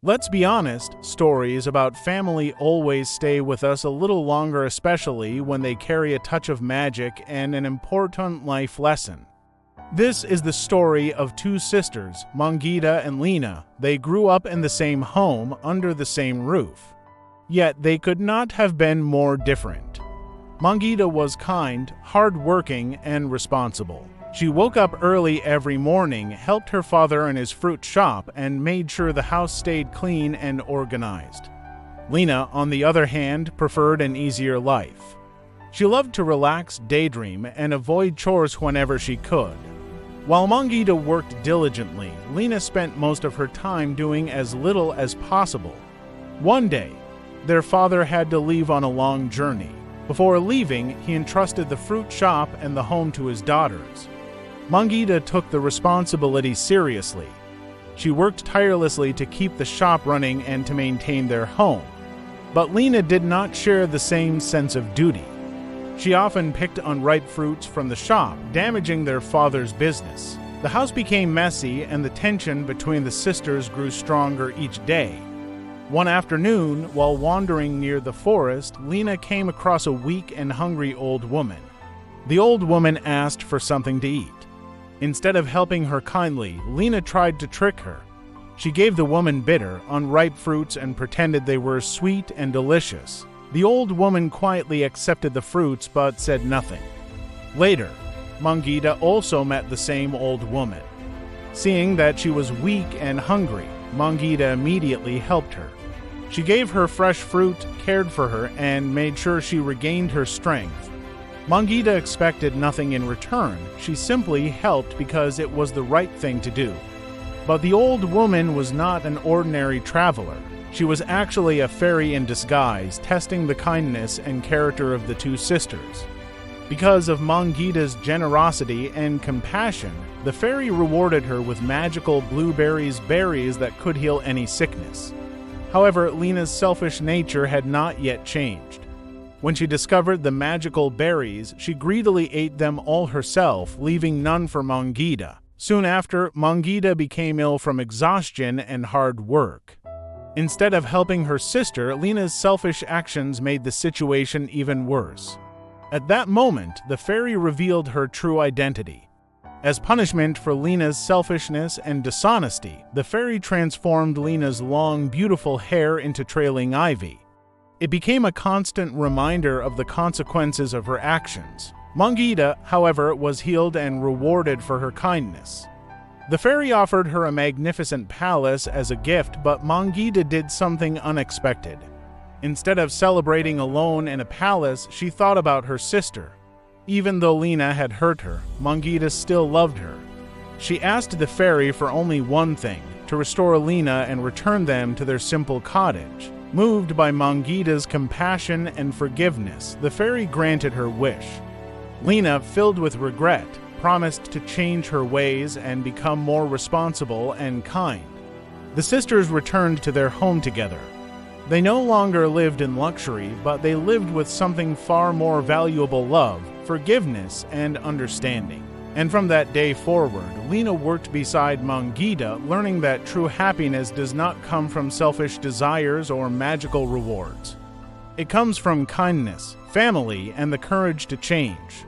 Let's be honest, stories about family always stay with us a little longer, especially when they carry a touch of magic and an important life lesson. This is the story of two sisters, Mangita and Lina. They grew up in the same home, under the same roof. Yet they could not have been more different. Mangita was kind, hard-working, and responsible. She woke up early every morning, helped her father in his fruit shop, and made sure the house stayed clean and organized. Lina, on the other hand, preferred an easier life. She loved to relax, daydream, and avoid chores whenever she could. While Mangita worked diligently, Lina spent most of her time doing as little as possible. One day, their father had to leave on a long journey. Before leaving, he entrusted the fruit shop and the home to his daughters. Mangita took the responsibility seriously. She worked tirelessly to keep the shop running and to maintain their home. But Lina did not share the same sense of duty. She often picked unripe fruits from the shop, damaging their father's business. The house became messy and the tension between the sisters grew stronger each day. One afternoon, while wandering near the forest, Lina came across a weak and hungry old woman. The old woman asked for something to eat. Instead of helping her kindly, Lina tried to trick her. She gave the woman bitter, unripe fruits and pretended they were sweet and delicious. The old woman quietly accepted the fruits but said nothing. Later, Mangita also met the same old woman. Seeing that she was weak and hungry, Mangita immediately helped her. She gave her fresh fruit, cared for her, and made sure she regained her strength. Mangita expected nothing in return. She simply helped because it was the right thing to do. But the old woman was not an ordinary traveler. She was actually a fairy in disguise, testing the kindness and character of the two sisters. Because of Mangita's generosity and compassion, the fairy rewarded her with magical berries that could heal any sickness. However, Lina's selfish nature had not yet changed. When she discovered the magical berries, she greedily ate them all herself, leaving none for Mangita. Soon after, Mangita became ill from exhaustion and hard work. Instead of helping her sister, Lina's selfish actions made the situation even worse. At that moment, the fairy revealed her true identity. As punishment for Lina's selfishness and dishonesty, the fairy transformed Lina's long, beautiful hair into trailing ivy. It became a constant reminder of the consequences of her actions. Mangita, however, was healed and rewarded for her kindness. The fairy offered her a magnificent palace as a gift, but Mangita did something unexpected. Instead of celebrating alone in a palace, she thought about her sister. Even though Lina had hurt her, Mangita still loved her. She asked the fairy for only one thing, to restore Lina and return them to their simple cottage. Moved by Mangita's compassion and forgiveness, the fairy granted her wish. Lina, filled with regret, promised to change her ways and become more responsible and kind. The sisters returned to their home together. They no longer lived in luxury, but they lived with something far more valuable: love, forgiveness, and understanding. And from that day forward, Lina worked beside Mangita, learning that true happiness does not come from selfish desires or magical rewards. It comes from kindness, family, and the courage to change.